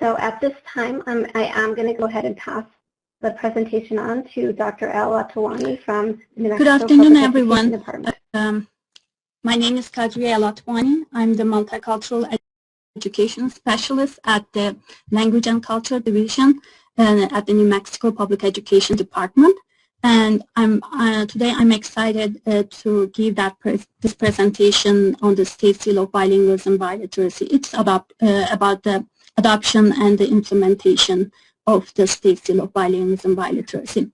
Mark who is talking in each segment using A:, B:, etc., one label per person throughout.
A: So at this time, I am going to go ahead and pass the presentation on to Dr. El-Atwani from New Mexico.
B: Good afternoon,
A: Public
B: everyone.
A: Department.
B: My name is Kadriye El-Atwani. I'm the Multicultural Education Specialist at the Language and Culture Division at the New Mexico Public Education Department. And today I'm excited to give this presentation on the State Seal of Bilingualism-Biliteracy. It's about the adoption and the implementation of the State Seal of Bilingualism-Biliteracy.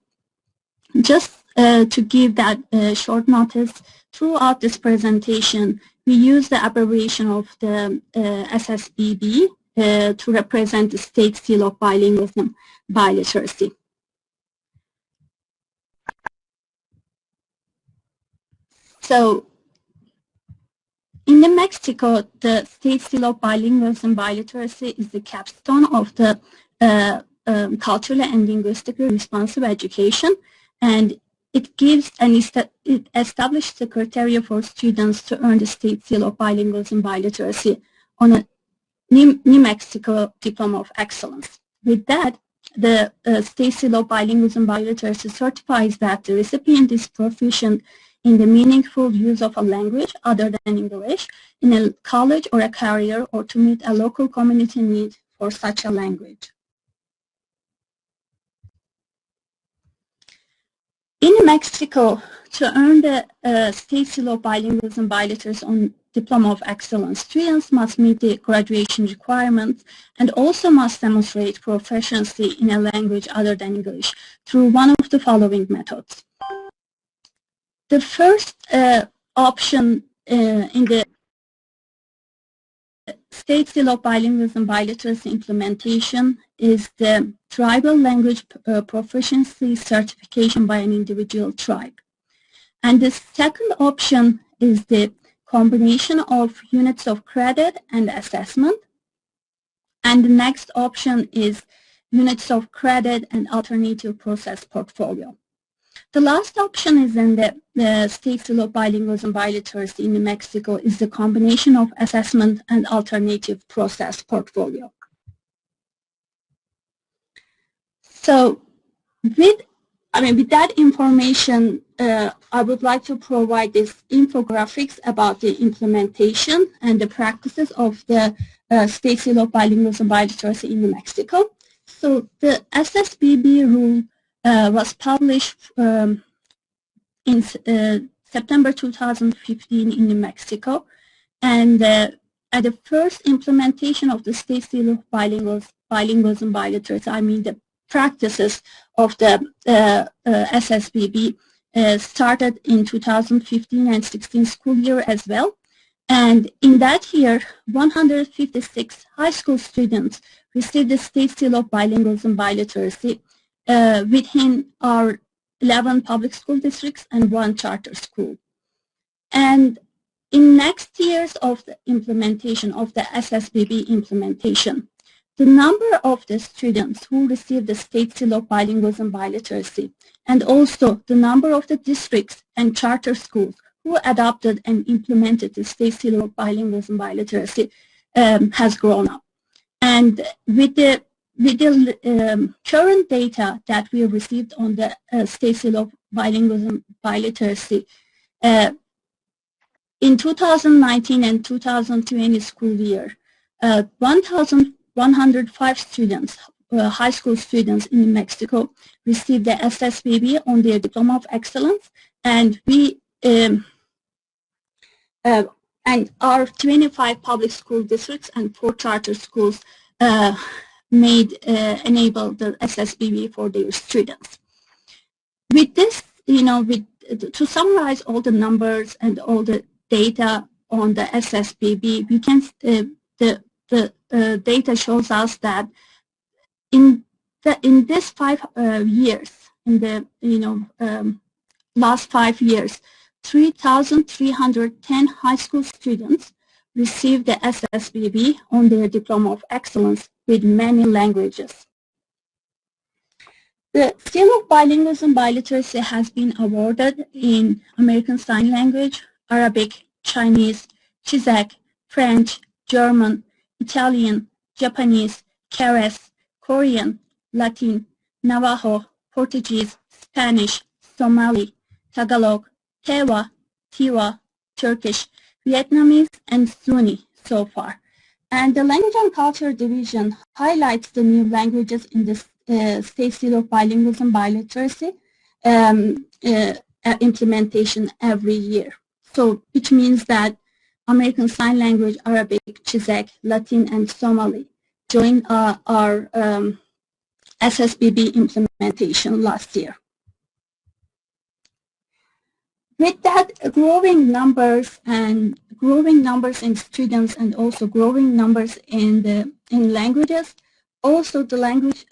B: Just to give that short notice, throughout this presentation, we use the abbreviation of the SSBB to represent the State Seal of Bilingualism-Biliteracy. So, in New Mexico, the State Seal of Bilingualism-Biliteracy is the capstone of the culturally and linguistically responsive education, and it gives it establishes the criteria for students to earn the State Seal of Bilingualism-Biliteracy on a New Mexico Diploma of Excellence. With that, the State Seal of Bilingualism-Biliteracy certifies that the recipient is proficient in the meaningful use of a language other than English in a college or a career, or to meet a local community need for such a language. In New Mexico, to earn the State Seal of Bilingualism-Biliteracy on Diploma of Excellence, students must meet the graduation requirements and also must demonstrate proficiency in a language other than English through one of the following methods. The first option in the State Seal of Bilingualism-Biliteracy implementation is the Tribal Language Proficiency Certification by an individual tribe. And the second option is the combination of units of credit and assessment. And the next option is units of credit and alternative process portfolio. The last option is in the State Seal of Bilingualism-Biliteracy in New Mexico is the combination of assessment and alternative process portfolio. So with that information, I would like to provide this infographics about the implementation and the practices of the State Seal of Bilingualism-Biliteracy in New Mexico. So the SSBB rule was published in September 2015 in New Mexico, and at the first implementation of the State Seal of Bilingualism-Biliteracy, I mean the practices of the SSBB started in 2015 and 16 school year as well. And in that year, 156 high school students received the State Seal of Bilingualism-Biliteracy within our 11 public school districts and 1 charter school. And in next years of the implementation of the SSBB implementation, the number of the students who received the State Seal of Bilingualism-Biliteracy and also the number of the districts and charter schools who adopted and implemented the State Seal of Bilingualism-Biliteracy has grown up. And with the current data that we received on the State Seal of Bilingualism-Biliteracy, in 2019 and 2020 school year, 1,105 students, high school students in New Mexico, received the SSBB on their Diploma of Excellence, and we and our 25 public school districts and 4 charter schools enable the SSBB for their students. With this, to summarize all the numbers and all the data on the SSBB, we can the data shows us that in this 5 years, in the last 5 years, 3,310 high school students received the SSBB on their Diploma of Excellence with many languages. The Seal of Bilingualism-Biliteracy has been awarded in American Sign Language, Arabic, Chinese, Czech, French, German, Italian, Japanese, Gutierrez, Korean, Latin, Navajo, Portuguese, Spanish, Somali, Tagalog, Tewa, Tiwa, Turkish, Vietnamese, and Sunni so far. And the Language and Culture Division highlights the new languages in the State Seal of Bilingualism-Biliteracy implementation every year. So, which means that American Sign Language, Arabic, Chizek, Latin, and Somali joined our SSBB implementation last year. With that, growing numbers in students and also growing numbers in languages, also the Language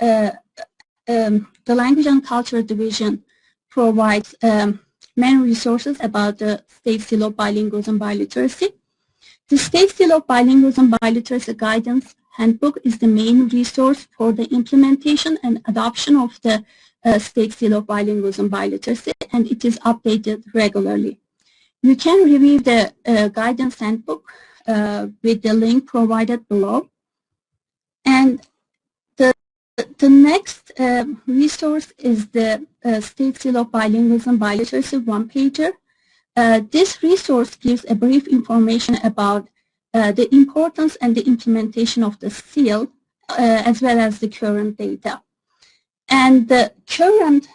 B: and Culture Division provides many resources about the State Seal of Bilingualism-Biliteracy. The State Seal of Bilingualism-Biliteracy Guidance Handbook is the main resource for the implementation and adoption of the State Seal of Bilingualism-Biliteracy, and it is updated regularly. You can review the Guidance Handbook with the link provided below. And the next resource is the State Seal of Bilingualism-Biliteracy one-pager. This resource gives a brief information about the importance and the implementation of the seal, as well as the current data. And the current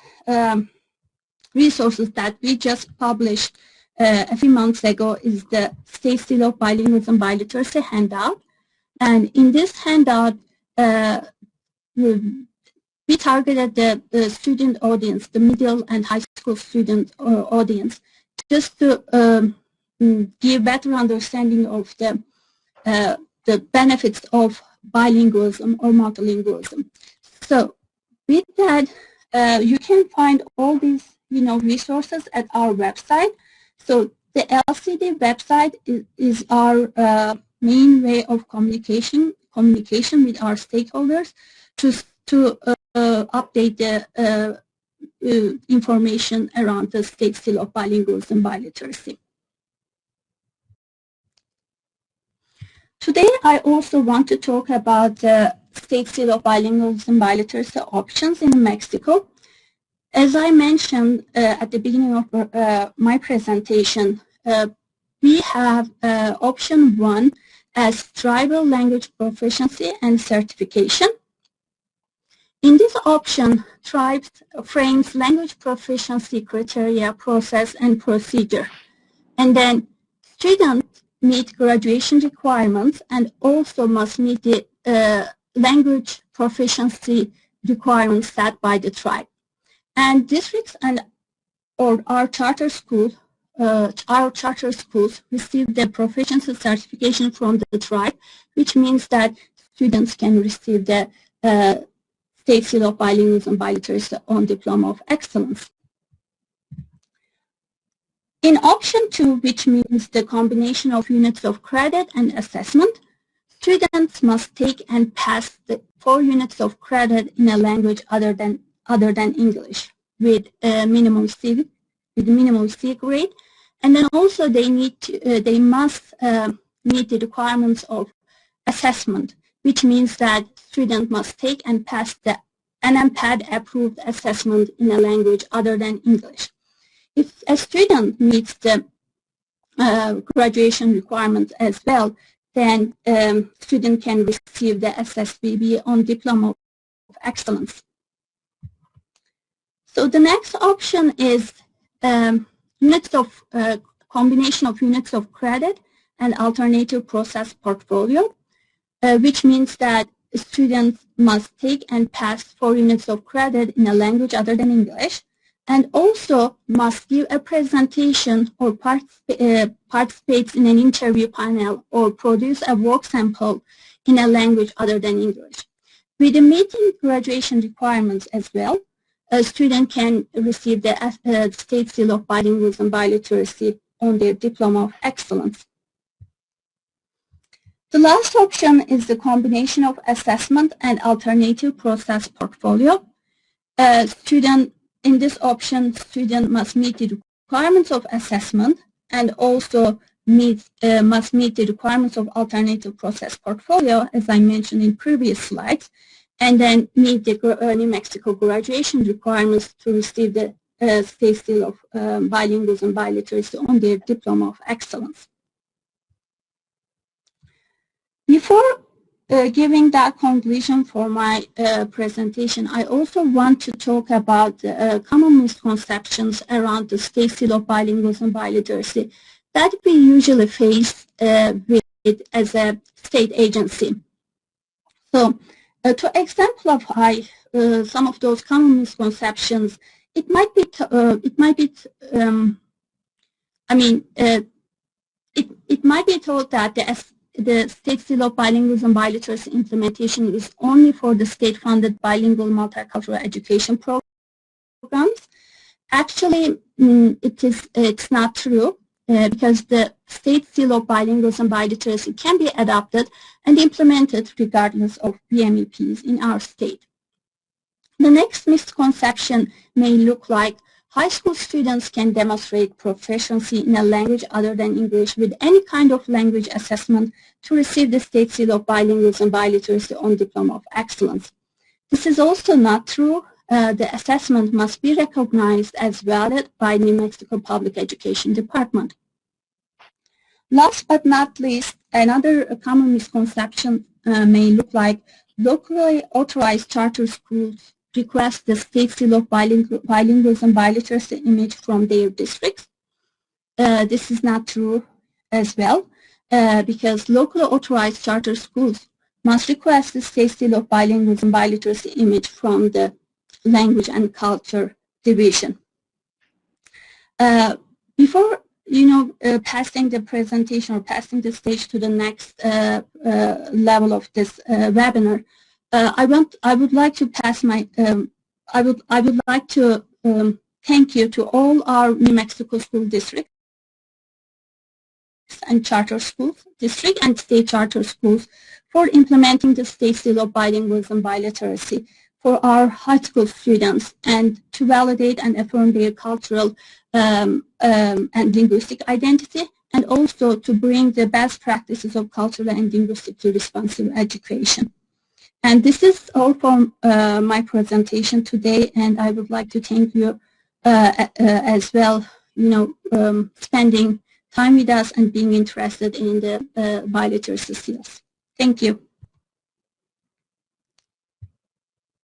B: resources that we just published a few months ago is the State Seal of Bilingualism-Biliteracy handout. And in this handout, we targeted the student audience, the middle and high school student audience, just to give better understanding of the benefits of bilingualism or multilingualism. So with that, you can find all these resources at our website. So the LCD website is our main way of communication with our stakeholders to update the information around the State Seal of Bilingualism-Biliteracy. Today, I also want to talk about the State Seal of Bilingualism-Biliteracy options in Mexico. As I mentioned at the beginning of my presentation, we have option 1 as tribal language proficiency and certification. In this option, tribes frames language proficiency criteria, process, and procedure. And then students meet graduation requirements and also must meet the language proficiency requirements set by the tribe. And districts and our charter schools receive the proficiency certification from the tribe, which means that students can receive the State Seal of Bilingualism-Biliteracy on Diploma of Excellence. In option 2, which means the combination of units of credit and assessment, students must take and pass the 4 units of credit in a language other than English with minimum C grade, and then also they must meet the requirements of assessment, which means that students must take and pass the NMPAD approved assessment in a language other than English. If a student meets the graduation requirements as well, then student can receive the SSBB on Diploma of Excellence. So the next option is combination of units of credit and alternative process portfolio, which means that students must take and pass 4 units of credit in a language other than English, and also must give a presentation or participates in an interview panel or produce a work sample in a language other than English. With the meeting graduation requirements as well, a student can receive the State Seal of Bilingualism-Biliteracy on their Diploma of Excellence. The last option is the combination of assessment and alternative process portfolio. In this option, student must meet the requirements of assessment and also must meet the requirements of alternative process portfolio, as I mentioned in previous slides, and then meet the New Mexico graduation requirements to receive the State Seal of Bilingualism-Biliteracy on their Diploma of Excellence. Before giving that conclusion for my presentation, I also want to talk about common misconceptions around the State Seal of Bilingualism-Biliteracy that we usually face with as a state agency. So, to exemplify some of those common misconceptions, it might be thought that the State Seal of Bilingualism-Biliteracy implementation is only for the state-funded bilingual multicultural education programs. Actually, it's not true because the State Seal of Bilingualism-Biliteracy can be adopted and implemented regardless of BMEPs in our state. The next misconception may look like high school students can demonstrate proficiency in a language other than English with any kind of language assessment to receive the State Seal of Bilingualism-Biliteracy on Diploma of Excellence. This is also not true. The assessment must be recognized as valid by New Mexico Public Education Department. Last but not least, another common misconception may look like locally authorized charter schools request the State Seal of Bilingualism-Biliteracy image from their districts. This is not true as well because locally authorized charter schools must request the State Seal of Bilingualism-Biliteracy image from the Language and Culture Division. Before passing the presentation or passing the stage to the next level of this webinar, I would like to pass my I would like to thank you to all our New Mexico school districts and charter schools, district and state charter schools, for implementing the State Seal of Bilingualism-Biliteracy for our high school students and to validate and affirm their cultural and linguistic identity, and also to bring the best practices of cultural and linguistically responsive education. And this is all from my presentation today, and I would like to thank you as well, spending time with us and being interested in the Biliteracy Seals. Thank you.